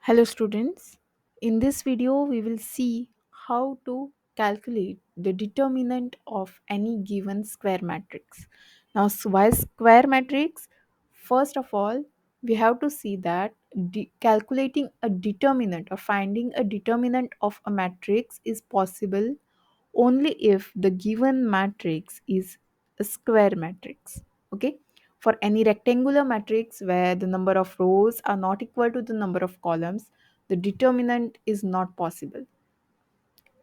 Hello students. In this video we will see how to calculate the determinant of any given square matrix. Now why square matrix? First of all, we have to see that calculating a determinant or finding a determinant of a matrix is possible only if the given matrix is a square matrix. Okay, for any rectangular matrix where the number of rows are not equal to the number of columns, the determinant is not possible.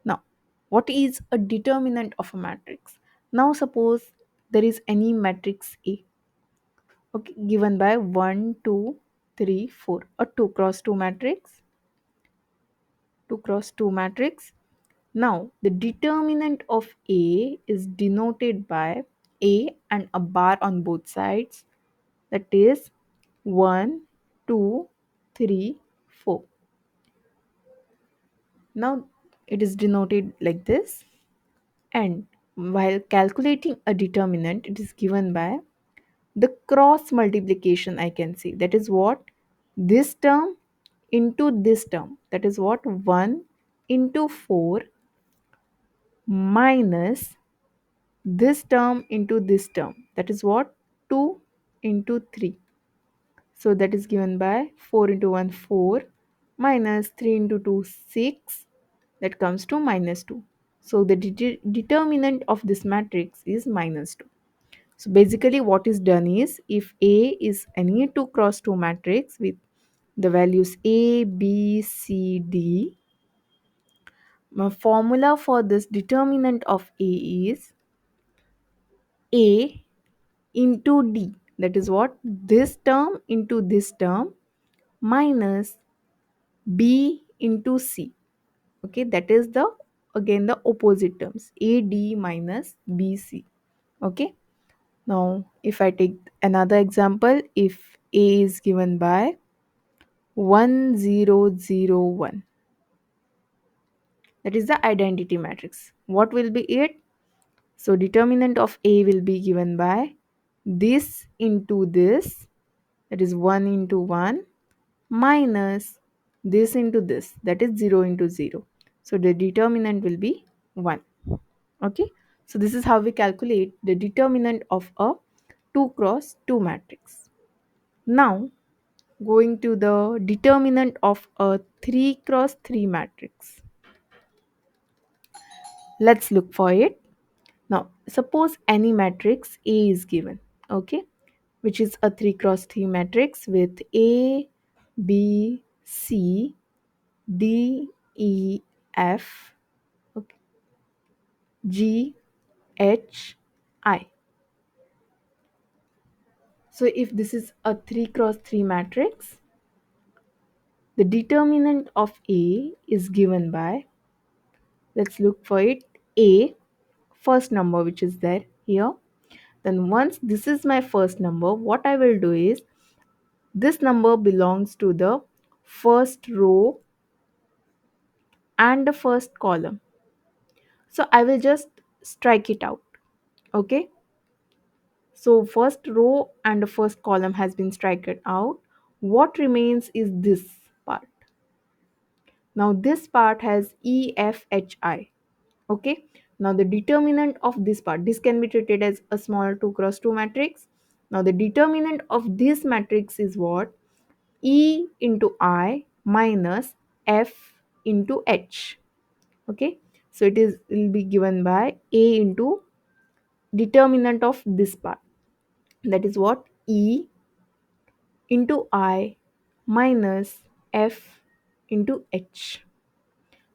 Now, what is a determinant of a matrix? Now suppose there is any matrix A, okay, given by 1 2 3 4, a 2 cross 2 matrix, 2 cross 2 matrix. Now, the determinant of A is denoted by A and a bar on both sides, that is 1, 2, 3, 4. Now, it is denoted like this. And while calculating a determinant, it is given by the cross multiplication, I can see. That is what? This term into this term. That is what? 1 into 4 minus this term into this term, that is what? 2 into 3. So that is given by 4 into 1 4 minus 3 into 2 6, that comes to minus 2. So the determinant of this matrix is minus 2. So basically what is done is, if A is any 2 cross 2 matrix with the values A, B, C, D, my formula for this determinant of A is A into D, that is what? This term into this term minus B into C. Okay, that is the again the opposite terms, AD minus BC. Okay, now if I take another example, if A is given by 1001, that is the identity matrix, what will be it? So determinant of A will be given by this into this, that is 1 into 1 minus this into this, that is 0 into 0. So the determinant will be 1. Okay, so this is how we calculate the determinant of a 2 cross 2 matrix. Now going to the determinant of a 3 cross 3 matrix. Let's look for it. Now suppose any matrix A is given, okay, which is a 3 cross 3 matrix with A, B, C, D, E, F, okay, G, H, I. So if this is a 3 cross 3 matrix, the determinant of A is given by, let's look for it, A, first number which is there here. Then once this is my first number, what I will do is, this number belongs to the first row and the first column. So I will just strike it out. Okay. So first row and the first column has been striken out. What remains is this part. Now this part has E, F, H, I. Okay. Now the determinant of this part, this can be treated as a small 2 cross 2 matrix. Now the determinant of this matrix is what? E into I minus F into H. Okay. So it is will be given by A into determinant of this part. That is what? E into I minus F into H.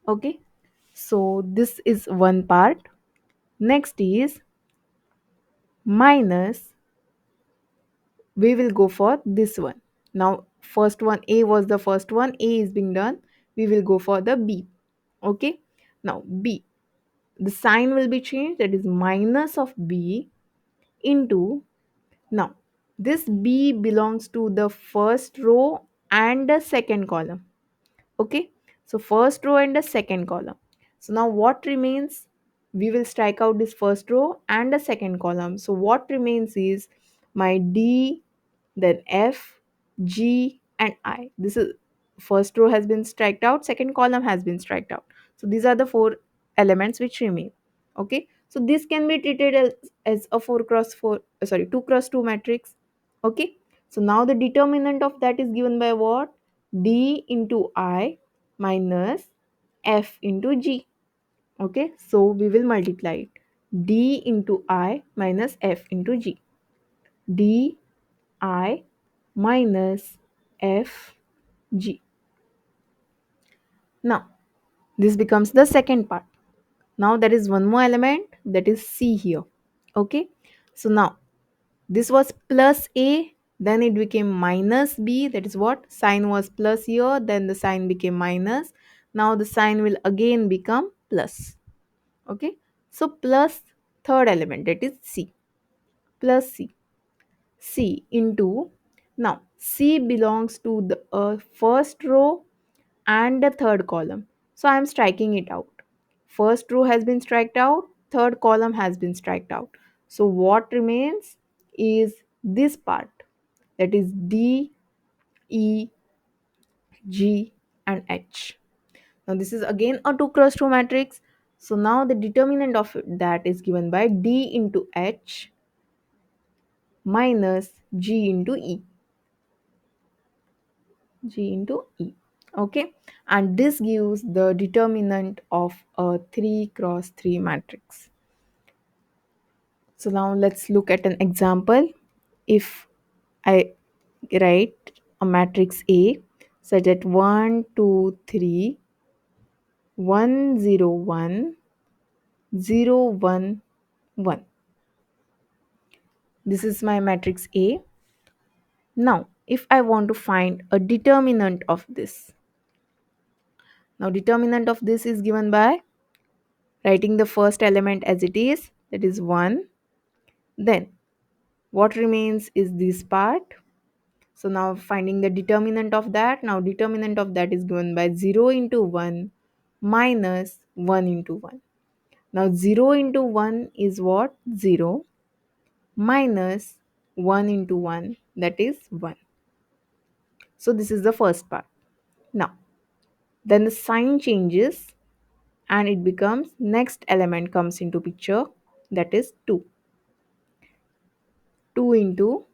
Okay. So this is one part. Next is minus, we will go for this one. Now first one, A was the first one, A is being done, we will go for the B. Okay. Now B, the sign will be changed, that is minus of B into, now this B belongs to the first row and the second column. Okay, so first row and the second column. So now what remains? We will strike out this first row and the second column. So what remains is my D, then F, G and I. This is first row has been striked out, second column has been striked out. So these are the four elements which remain. Okay, so this can be treated as a 4 cross 4, sorry, 2 cross 2 matrix. Okay, so now the determinant of that is given by what? D into I minus F into G. Okay, so we will multiply it. D into I minus F into G. D I minus F G. Now this becomes the second part. Now there is one more element, that is C here. Okay, so now this was plus A, then it became minus B. That is what? Sign was plus here, then the sign became minus. Now the sign will again become plus. Okay, so plus third element, that is C, plus C. C into, now C belongs to the first row and the third column. So I am striking it out. First row has been striked out, third column has been striked out. So what remains is this part, that is D, E, G and H. Now this is again a 2 cross 2 matrix. So now the determinant of that is given by D into H minus G into E. G into E. Okay, and this gives the determinant of a 3 cross 3 matrix. So now let's look at an example. If I write a matrix A such that 1 2 3 1 0 1 0 1 1. This is my matrix A. Now if I want to find a determinant of this, now determinant of this is given by writing the first element as it is, that is 1. Then what remains is this part. So now finding the determinant of that, now determinant of that is given by 0 into 1 minus 1 into 1. Now 0 into 1 is what? 0 minus 1 into 1, that is 1. So this is the first part. Now then the sign changes and it becomes, next element comes into picture, that is 2. 2 into,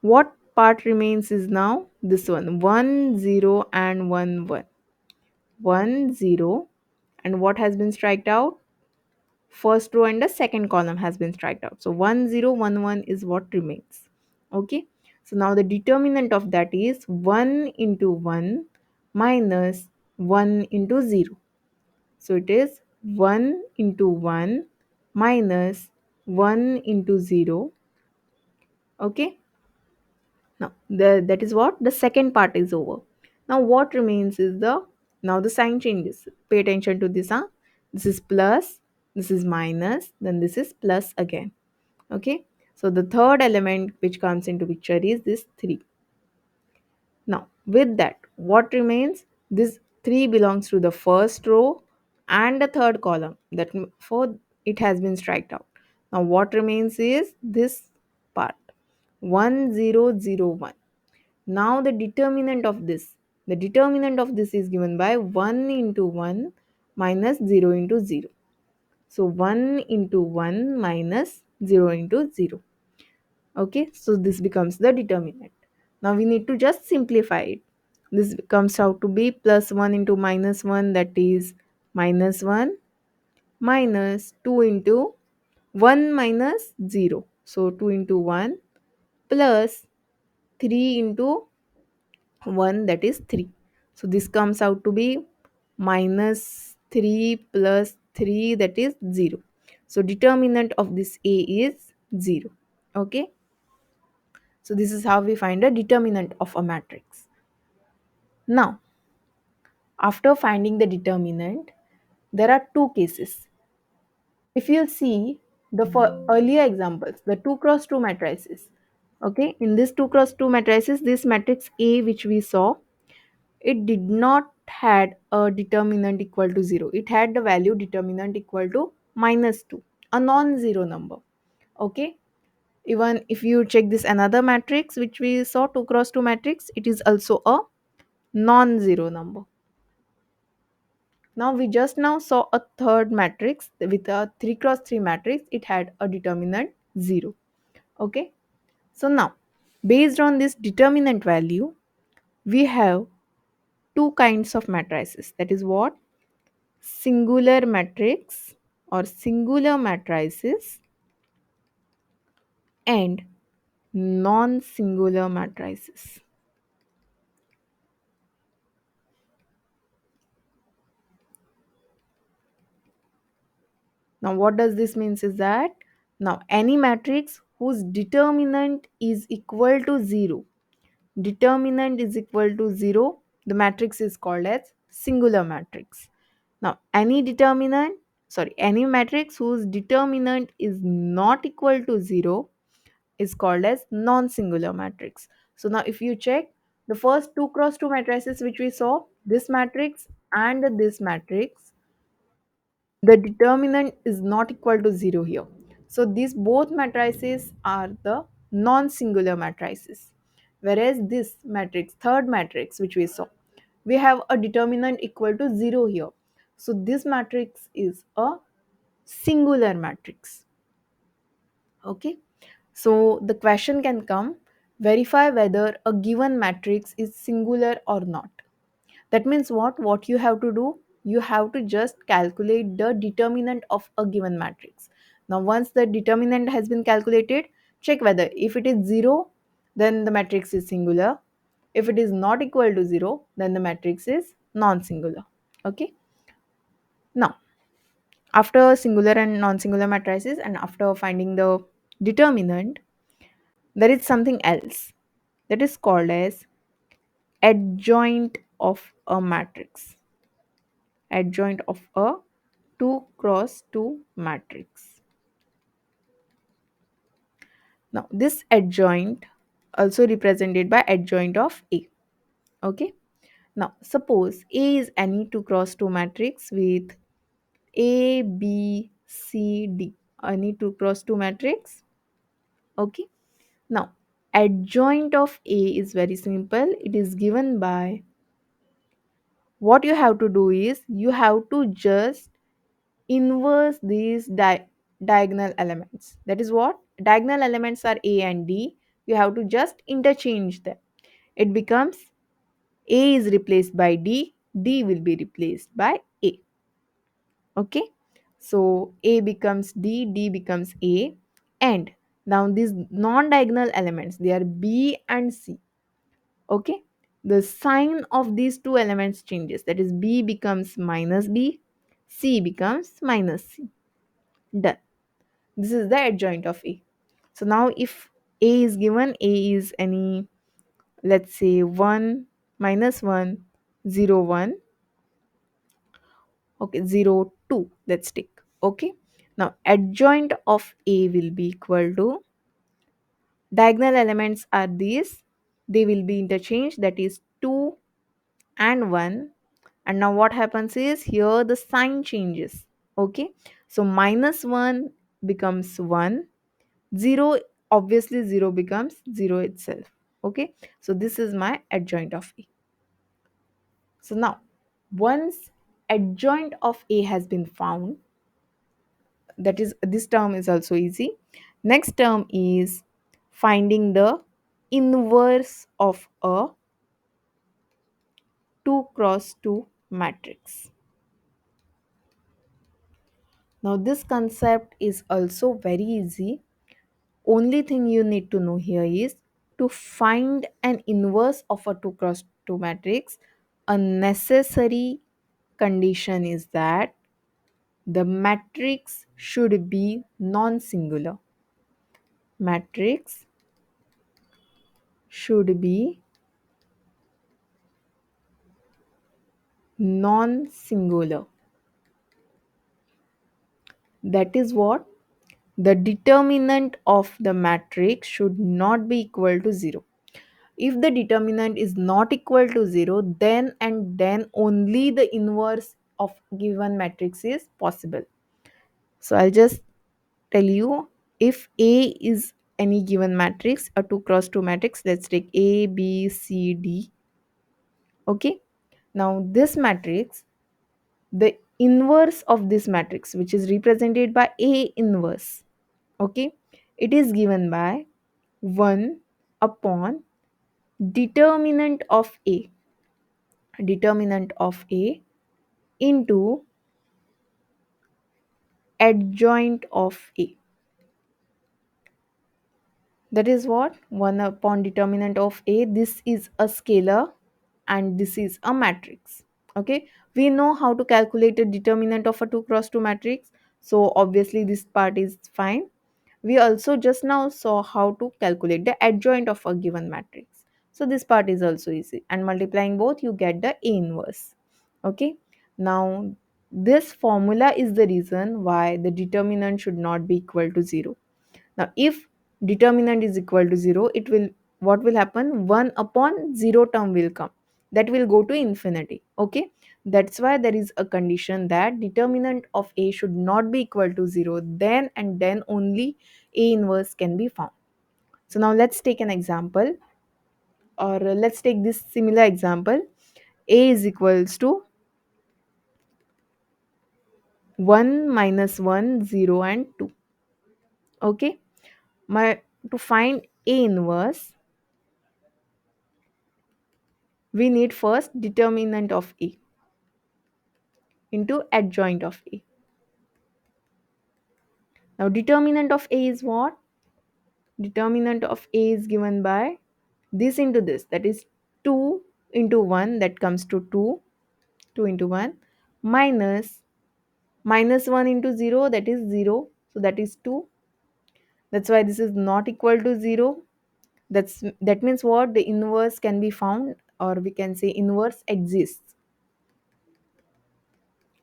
what part remains is now this one, 1 0 and 1 1. 1 0, and what has been striked out? First row and the second column has been striked out. So 1 0 1 1 is what remains. Okay, so now the determinant of that is 1 into 1 minus 1 into 0. So it is 1 into 1 minus 1 into 0. Okay, now that is what? The second part is over. Now what remains is the, now the sign changes. Pay attention to this. This is plus, this is minus, then this is plus again. Okay, so the third element which comes into picture is this 3. Now with that, what remains? This 3 belongs to the first row and the third column, that for it has been striked out. Now what remains is this part, 1 0 0 1. Now the determinant of this, the determinant of this is given by 1 into 1 minus 0 into 0. So 1 into 1 minus 0 into 0. Okay, so this becomes the determinant. Now we need to just simplify it. This comes out to be plus 1 into minus 1, that is minus 1, minus 2 into 1 minus 0. So 2 into 1 plus 3 into 1, that is 3. So this comes out to be minus 3 plus 3, that is 0. So determinant of this A is 0. Okay, so this is how we find a determinant of a matrix. Now after finding the determinant, there are two cases. If you see the earlier examples, the 2 cross 2 matrices, okay, in this 2 cross 2 matrices, this matrix A which we saw, it did not had a determinant equal to 0. It had the value determinant equal to minus 2, a non-zero number. Okay, even if you check this another matrix which we saw, 2 cross 2 matrix, it is also a non-zero number. Now we just now saw a third matrix with a 3 cross 3 matrix. It had a determinant 0. Okay. So now based on this determinant value, we have two kinds of matrices. That is what? Singular matrix or singular matrices and non-singular matrices. Now what does this means is that now any matrix whose determinant is equal to 0, determinant is equal to 0, the matrix is called as singular matrix. Now any matrix whose determinant is not equal to 0 is called as non-singular matrix. So now if you check the first 2 cross 2 matrices which we saw, this matrix and this matrix, the determinant is not equal to 0 here. So these both matrices are the non-singular matrices. Whereas this matrix, third matrix which we saw, we have a determinant equal to 0 here. So this matrix is a singular matrix. Okay. So the question can come, verify whether a given matrix is singular or not. That means what? What you have to do? You have to just calculate the determinant of a given matrix. Now, once the determinant has been calculated, check whether if it is 0, then the matrix is singular. If it is not equal to 0, then the matrix is non-singular. Okay. Now, after singular and non-singular matrices and after finding the determinant, there is something else that is called as adjoint of a matrix. Adjoint of a 2 cross 2 matrix. Now, this adjoint also represented by adjoint of A. Okay. Now, suppose A is any 2 cross 2 matrix with A, B, C, D. Any 2 cross 2 matrix. Okay. Now, adjoint of A is very simple. It is given by, what you have to do is you have to just inverse these diagonal elements. That is what? Diagonal elements are A and D. You have to just interchange them. It becomes A is replaced by D, D will be replaced by A. Okay. So A becomes D, D becomes A. And now these non-diagonal elements, they are B and C. Okay. The sign of these two elements changes. That is B becomes minus B, C becomes minus C. Done. This is the adjoint of A. So now if A is given, A is any, let's say 1, minus 1, 0, 1. Okay, 0, 2. Let's take. Okay. Now adjoint of A will be equal to, diagonal elements are these. They will be interchanged. That is 2 and 1. And now what happens is here the sign changes. Okay. So minus 1 becomes 1, 0, obviously 0 becomes 0 itself. Okay. So this is my adjoint of A. So now once adjoint of A has been found, that is, this term is also easy. Next term is finding the inverse of a 2 cross 2 matrix. Now this concept is also very easy. Only thing you need to know here is to find an inverse of a 2 cross 2 matrix. A necessary condition is that the matrix should be non-singular. Matrix should be non-singular. That is what? The determinant of the matrix should not be equal to 0. If the determinant is not equal to 0, then and then only the inverse of given matrix is possible. So I'll just tell you, if A is any given matrix, a 2 cross 2 matrix, let's take A, B, C, D. Okay, now this matrix, the inverse of this matrix, which is represented by A inverse, okay, it is given by 1 upon determinant of A, determinant of A into adjoint of A. That is what? 1 upon determinant of A. This is a scalar and this is a matrix. Okay. We know how to calculate a determinant of a 2 cross 2 matrix. So obviously this part is fine. We also just now saw how to calculate the adjoint of a given matrix. So this part is also easy. And multiplying both, you get the A inverse. Okay. Now this formula is the reason why the determinant should not be equal to 0. Now, if determinant is equal to 0, it will, what will happen? 1 upon 0 term will come. That will go to infinity. Okay. That's why there is a condition that determinant of A should not be equal to 0. Then and then only A inverse can be found. So now let's take an example, or let's take this similar example. A is equals to 1 minus 1, 0 and 2. Okay. My, to find A inverse, we need first determinant of A into adjoint of A. Now determinant of A is what? Determinant of A is given by this into this, that is 2 into 1, that comes to 2, 2 into 1, minus minus 1 into 0, that is 0, so that is 2. That's why this is not equal to 0. That means what? The inverse can be found, or we can say inverse exists.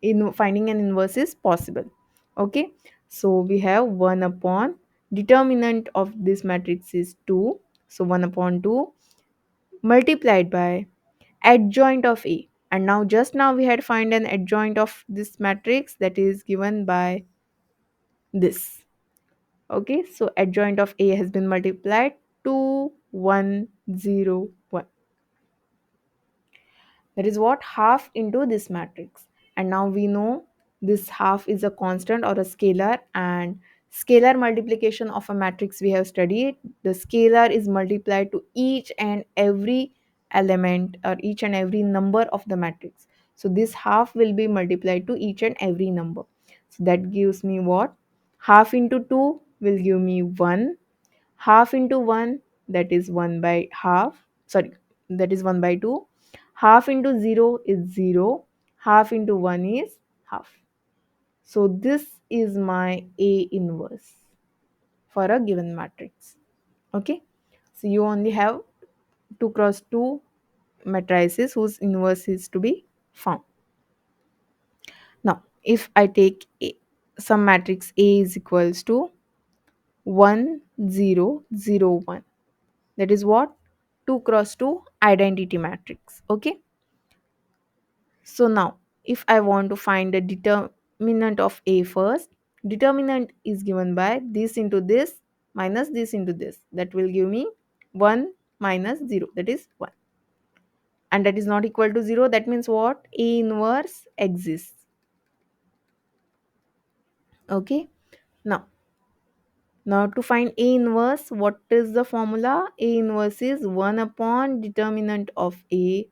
In finding an inverse is possible. Okay, so we have 1 upon determinant of this matrix is 2, so 1 upon 2 multiplied by adjoint of A, and now just now we had find an adjoint of this matrix, that is given by this. Okay, so adjoint of A has been multiplied, 2 1 0 1. That is what? Half into this matrix. And now we know this half is a constant or a scalar, and scalar multiplication of a matrix we have studied. The scalar is multiplied to each and every element or each and every number of the matrix. So this half will be multiplied to each and every number. So that gives me what? Half into 2 will give me 1. Half into 1, that is 1 by half, sorry, that is 1 by 2. Half into 0 is 0. Half into 1 is half. So this is my A inverse for a given matrix. Okay, so you only have 2 cross 2 matrices whose inverse is to be found. Now if I take some matrix A is equals to 1 0 0 1, that is what? 2 cross 2 identity matrix. Okay, so now if I want to find the determinant of A first, determinant is given by this into this minus this into this, that will give me 1 minus 0, that is 1, and that is not equal to 0. That means what? A inverse exists. Okay, now to find A inverse, what is the formula? A inverse is 1 upon determinant of A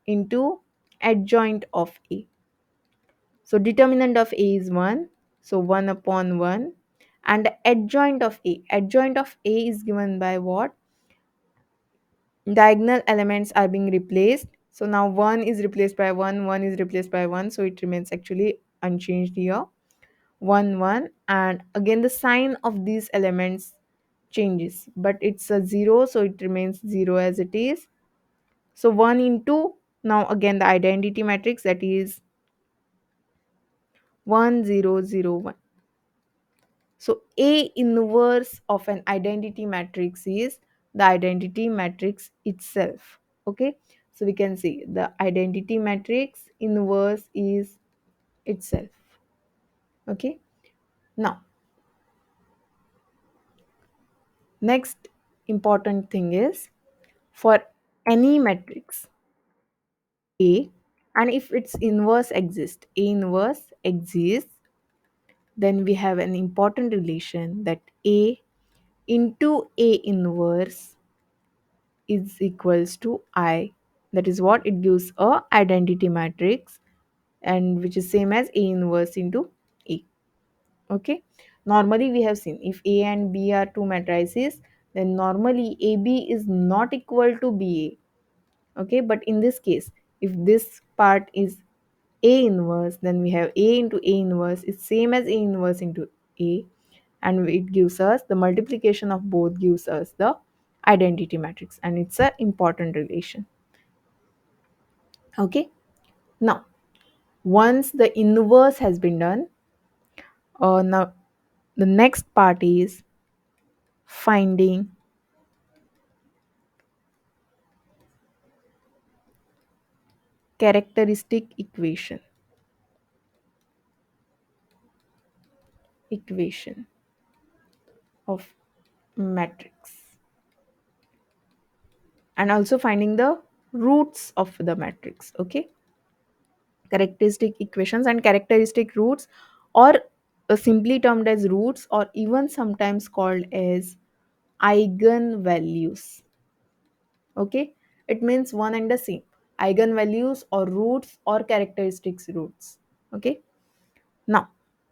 into adjoint of A. So determinant of A is 1. So 1 upon 1. And the adjoint of A. Adjoint of A is given by what? Diagonal elements are being replaced. So now 1 is replaced by 1, 1 is replaced by 1. So it remains actually unchanged here. 1, 1. And again the sign of these elements changes. But it's a 0. So it remains 0 as it is. So 1 into, now again the identity matrix, that is 1 0 0 1. So A inverse of an identity matrix is the identity matrix itself. Okay, so we can see the identity matrix inverse is itself. Okay, now next important thing is, for any matrix, A, and if its inverse exists, A inverse exists, then we have an important relation that A into A inverse is equals to I. That is what it gives a identity matrix, and which is same as A inverse into A. Okay. Normally we have seen if A and B are two matrices, then normally AB is not equal to BA. Okay, but in this case, if this part is A inverse, then we have A into A inverse is same as A inverse into A, and it gives us the multiplication of both gives us the identity matrix, and it's a important relation. Okay, now once the inverse has been done, now the next part is finding characteristic equation of matrix, and also finding the roots of the matrix. Okay, characteristic equations and characteristic roots, or simply termed as roots, or even sometimes called as eigenvalues. Okay, it means one and the same, eigenvalues or roots or characteristics roots. Okay, now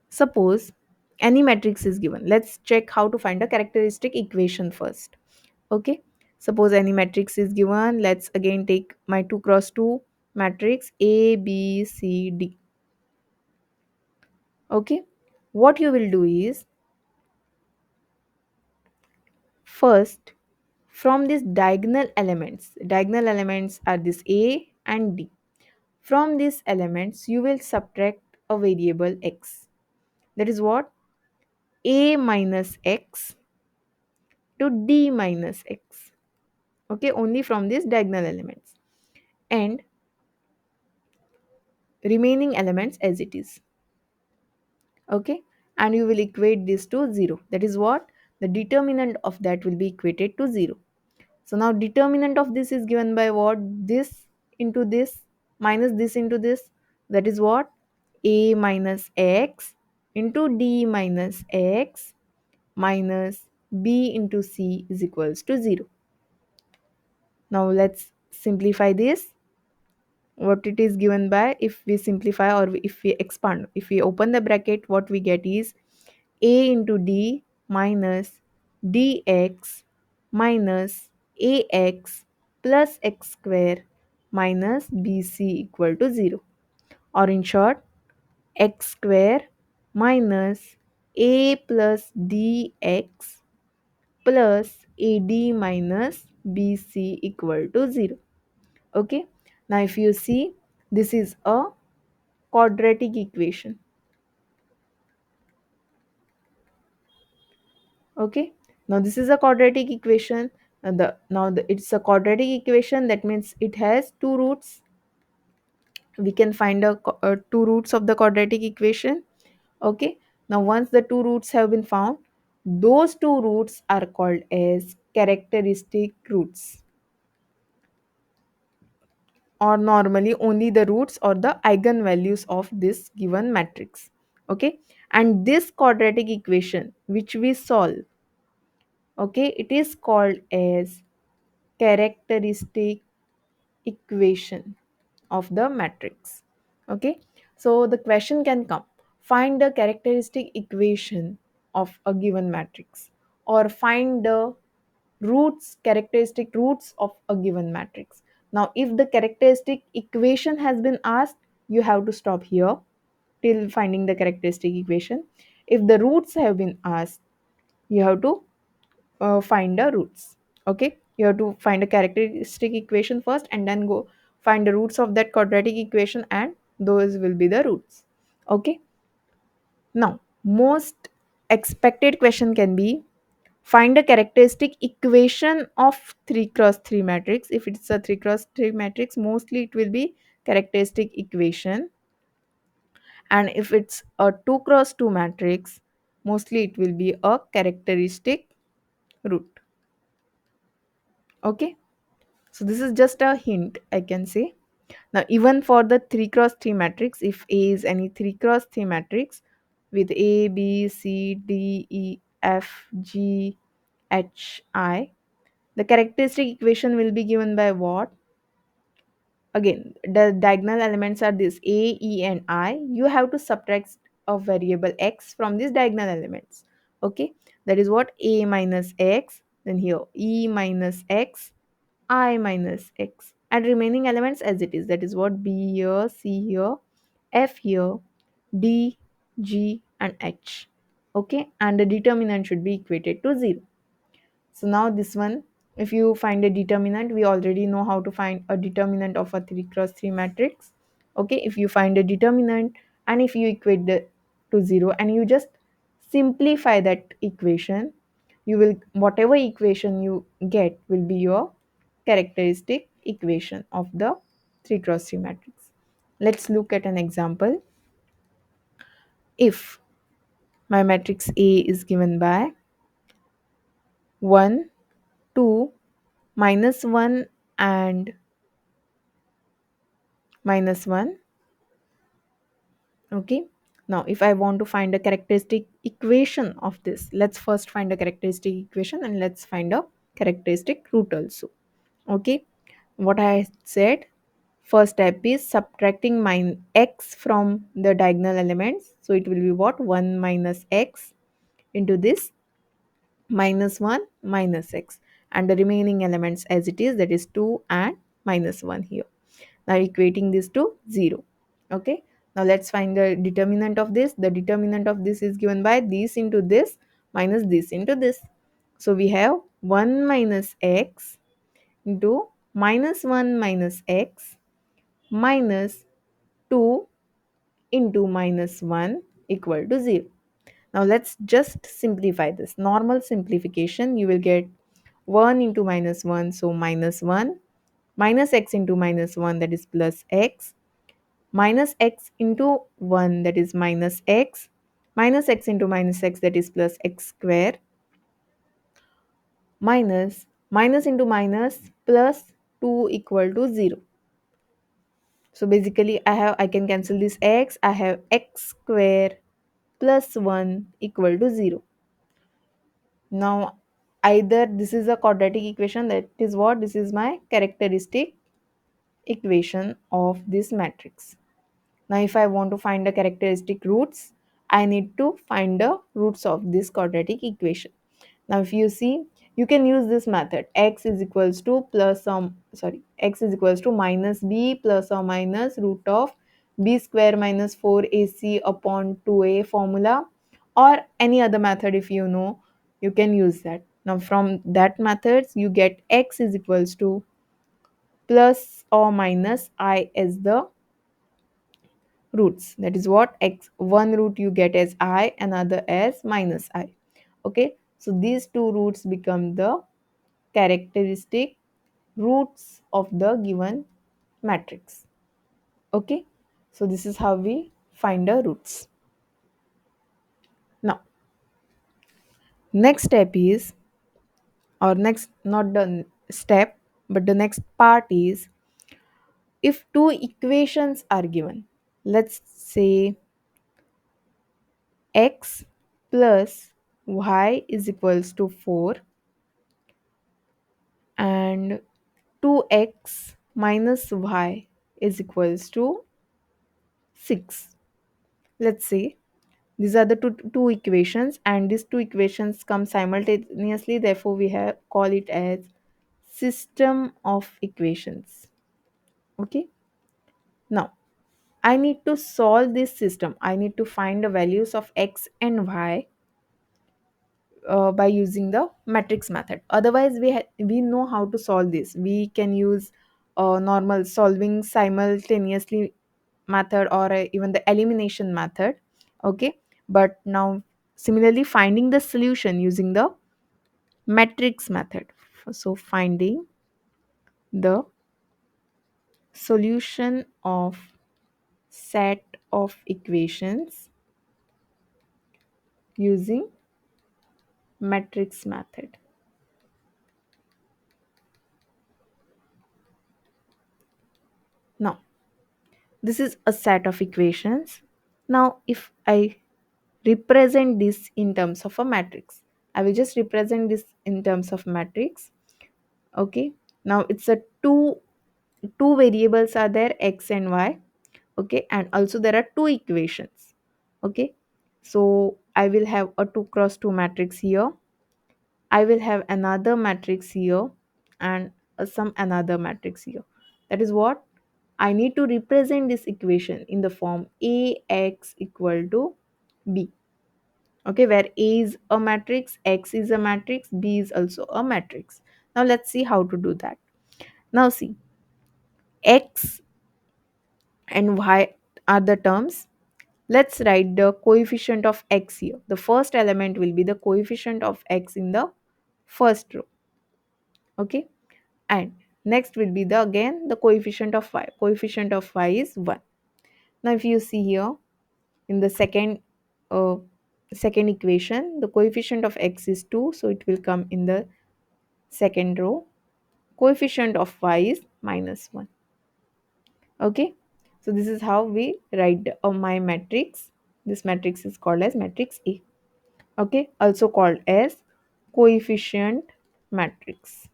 suppose any matrix is given. Let's check how to find a characteristic equation first. Okay, suppose any matrix is given. Let's again take my 2 cross 2 matrix A B C D. Okay, what you will do is, first, from these diagonal elements are this A and D. From these elements you will subtract a variable x. That is what? A minus x to D minus x. Okay, only from these diagonal elements, and remaining elements as it is. Okay, and you will equate this to 0. That is what? The determinant of that will be equated to 0. So now determinant of this is given by what? This into this minus this into this. That is what? A minus x into D minus x minus B into C is equals to 0. Now let's simplify this. What it is given by, if we simplify or if we expand, if we open the bracket, what we get is A into D minus dx minus ax plus x square minus bc equal to 0, or in short, x square minus a plus dx plus ad minus bc equal to 0. Okay, now if you see, this is a quadratic equation. Okay, now this is a quadratic equation. It's a quadratic equation, that means it has two roots. We can find two roots of the quadratic equation. Okay, now once the two roots have been found, those two roots are called as characteristic roots, or normally only the roots or the eigenvalues of this given matrix. Okay, and this quadratic equation which we solve, okay, it is called as characteristic equation of the matrix. Okay, so the question can come, find the characteristic equation of a given matrix, or find the characteristic roots of a given matrix. Now if the characteristic equation has been asked, you have to stop here till finding the characteristic equation. If the roots have been asked, you have to find the roots. Okay, you have to find a characteristic equation first and then go find the roots of that quadratic equation, and those will be the roots. Okay, now most expected question can be, find a characteristic equation of 3 cross 3 matrix. If it's a 3 cross 3 matrix, mostly it will be characteristic equation, and if it's a 2 cross 2 matrix, mostly it will be a characteristic root. Okay, so this is just a hint, I can say. Now, even for the 3 cross 3 matrix, if A is any 3 cross 3 matrix with A, B, C, D, E, F, G, H, I, the characteristic equation will be given by what? Again, the diagonal elements are this A, E, and I. You have to subtract a variable x from these diagonal elements. Okay, that is what A minus x, then here E minus x, I minus x, and remaining elements as it is. That is what B here, C here, F here, D, G, and H. Okay, and the determinant should be equated to 0. So now this one, if you find a determinant, we already know how to find a determinant of a 3 cross 3 matrix. Okay, if you find a determinant and if you equate the to 0 and you just simplify that equation, you will, whatever equation you get will be your characteristic equation of the 3 cross 3 matrix. Let's look at an example. If my matrix A is given by 1, 2, minus 1 and minus 1. Okay, now if I want to find a characteristic equation of this, let's first find a characteristic equation and let's find a characteristic root also. Okay, what I said, first step is subtracting x from the diagonal elements, so it will be what, 1 minus x into this minus 1 minus x, and the remaining elements as it is, that is 2 and minus 1 here. Now equating this to 0. Okay, now let's find the determinant of this. The determinant of this is given by this into this minus this into this. So we have 1 minus x into minus 1 minus x minus 2 into minus 1 equal to 0. Now let's just simplify this. Normal simplification, you will get 1 into minus 1, so minus 1, minus x into minus 1, that is plus x, minus x into 1, that is minus x, minus x into minus x, that is plus x square, minus minus into minus plus 2 equal to 0. So basically I can cancel this x. I have x square plus 1 equal to 0. Now either this is a quadratic equation, that is what, this is my characteristic equation of this matrix. Now if I want to find the characteristic roots, I need to find the roots of this quadratic equation. Now if you see, you can use this method, x is equals to x is equals to minus b plus or minus root of b square minus 4ac upon 2a formula, or any other method. If you know, you can use that. Now from that methods you get x is equals to plus or minus I as the roots. That is what, x, one root you get as I, another as minus I. Okay, so these two roots become the characteristic roots of the given matrix. Okay, so this is how we find the roots. Now next step is, or next, not the step, but the next part is, if two equations are given, let's say x plus y is equals to 4 and 2x minus y is equals to 6. Let's say these are the two equations and these two equations come simultaneously, therefore we have call it as system of equations. Okay, now I need to solve this system. I need to find the values of x and y by using the matrix method. Otherwise we know how to solve this. We can use normal solving simultaneously method, or even the elimination method. Okay, but now similarly finding the solution using the matrix method. So finding the solution of set of equations using matrix method. Now This is a set of equations. Now if I represent this in terms of a matrix, I will just represent this in terms of matrix. Okay, now it's a two variables are there, x and y. Okay, and also there are two equations. Okay, so I will have a 2 cross 2 matrix here. I will have another matrix here, and some another matrix here. That is what I need to represent this equation in the form ax equal to b. Okay, where a is a matrix, x is a matrix, b is also a matrix. Now let's see how to do that. Now see, x and y are the terms. Let's write the coefficient of x here. The first element will be the coefficient of x in the first row. Okay, and next will be the again the coefficient of y. Coefficient of y is 1. Now if you see here in the uh, second equation, the coefficient of x is 2, so it will come in the second row. Coefficient of y is -1. Okay, so this is how we write my matrix. This matrix is called as matrix A. Okay, also called as coefficient matrix.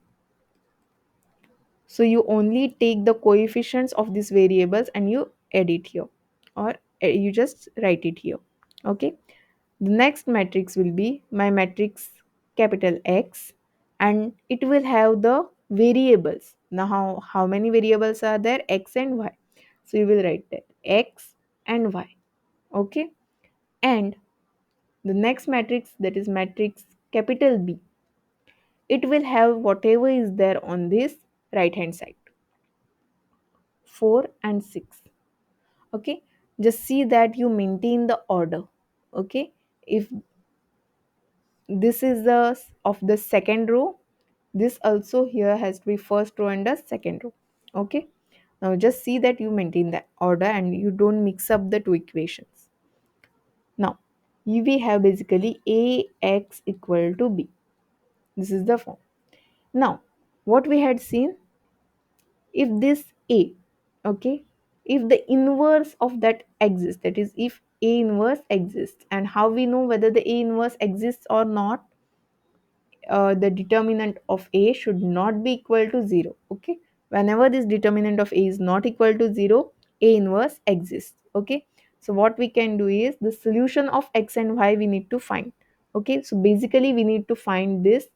So you only take the coefficients of these variables and you add it here, or you just write it here. Okay, the next matrix will be my matrix capital X, and it will have the variables. Now how many variables are there? X and y. So you will write that x and y. Okay, and the next matrix, that is matrix capital B, it will have whatever is there on this right hand side, 4 and 6. Okay, just see that you maintain the order. Okay, if this is the of the second row, this also here has to be first row and the second row. Okay, now just see that you maintain that order and you don't mix up the two equations. Now we have basically ax equal to b. This is the form. Now what we had seen, if this a, okay, if the inverse of that exists, that is if a inverse exists, and how we know whether the a inverse exists or not, the determinant of a should not be equal to 0. Okay, whenever this determinant of a is not equal to 0, a inverse exists. Okay, so what we can do is the solution of x and y we need to find. Okay, so basically we need to find this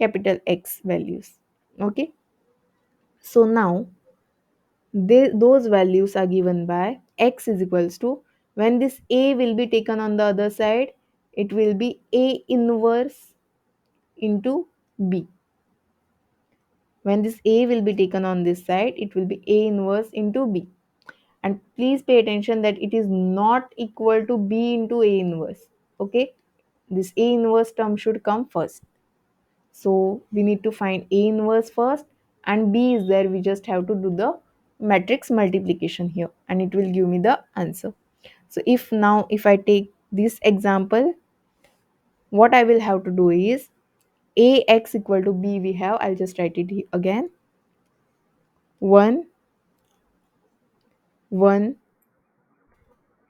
capital X values. Okay, so now those values are given by x is equals to, when this a will be taken on the other side, it will be a inverse into b. When this a will be taken on this side, it will be a inverse into b. And please pay attention that it is not equal to b into a inverse. Okay, this a inverse term should come first. So we need to find a inverse first, and b is there, we just have to do the matrix multiplication here and it will give me the answer. So if I take this example, what I will have to do is ax equal to b we have, I'll just write it again. 1 1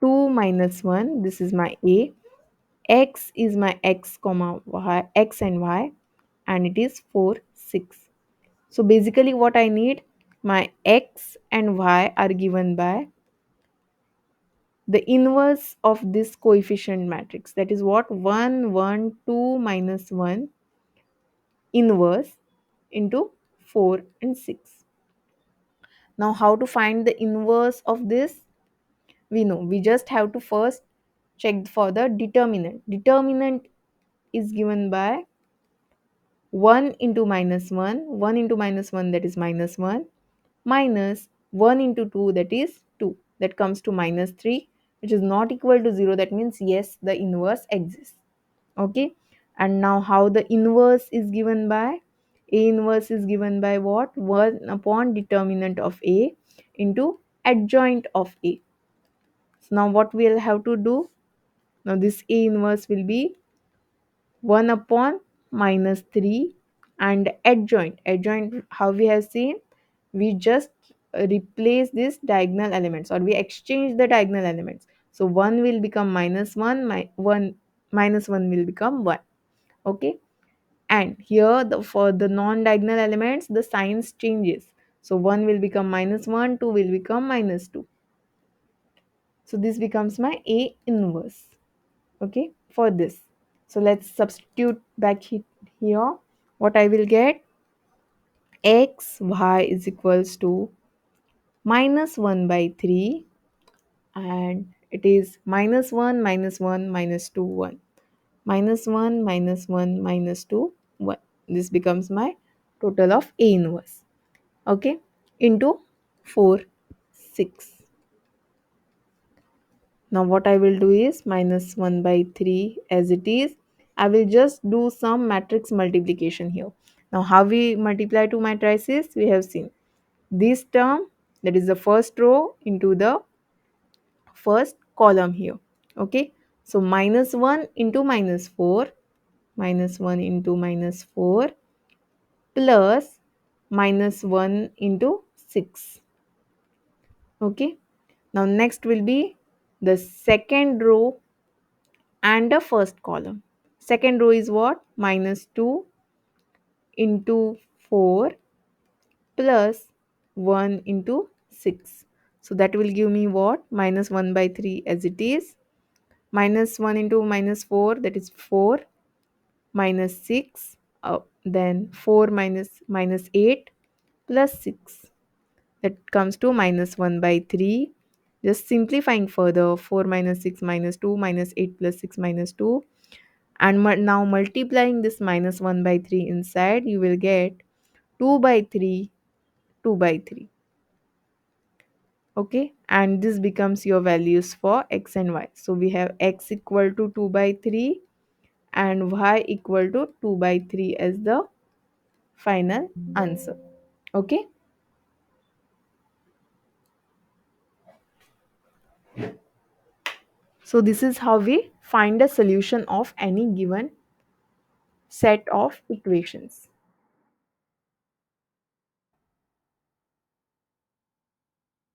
2 minus 1, this is my a. X is my x comma y, x and y, and it is 4 6. So basically what I need, my x and y are given by the inverse of this coefficient matrix. That is what, 1 1 2 minus 1 inverse into 4 and 6. Now how to find the inverse of this? We know, we just have to first check for the determinant. Determinant is given by 1 into minus 1, 1 into minus 1, that is minus 1, minus 1 into 2, that is 2, that comes to minus 3, which is not equal to 0. That means yes, the inverse exists. Okay, and now how the inverse is given by? A inverse is given by what? 1 upon determinant of a into adjoint of a. So now what we'll have to do, now this a inverse will be 1 upon minus 3, and adjoint how we have seen, we just replace these diagonal elements, or we exchange the diagonal elements. So 1 will become minus 1, 1 minus 1 will become 1. Okay, and here for the non-diagonal elements the signs changes. So 1 will become minus 1, 2 will become minus 2. So this becomes my A inverse. Okay, for this. So let's substitute back here. What I will get, x y is equals to minus 1 by 3, and it is minus 1 minus 1 minus 2 1, minus 1 minus 1 minus 2 1. This becomes my total of A inverse. Okay, into 4 6. Now what I will do is minus 1 by 3 as it is. I will just do some matrix multiplication here. Now how we multiply two matrices we have seen. This term, that is the first row, into the first column here. Okay, so minus 1 into minus 4, minus 1 into minus 4, plus minus 1 into 6. Okay, now next will be the second row and the first column. Second row is what? Minus 2 into 4 plus 1 into 6. So that will give me what? Minus 1 by 3 as it is. Minus 1 into minus 4, that is 4, minus 6, then 4 minus 8 plus 6. That comes to minus 1 by 3. Just simplifying further, 4 minus 6 minus 2 minus 8 plus 6 minus 2. And now multiplying this minus 1 by 3 inside, you will get 2 by 3, 2 by 3. Okay, and this becomes your values for x and y. So we have x equal to 2 by 3 and y equal to 2 by 3 as the final answer. Okay, so this is how we find a solution of any given set of equations.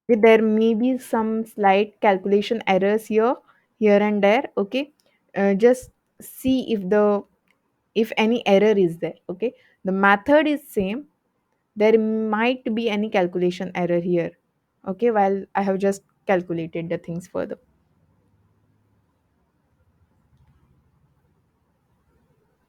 There may be some slight calculation errors here and there. Okay, just see if any error is there. Okay, the method is same, there might be any calculation error here. Okay, while I have just calculated the things further.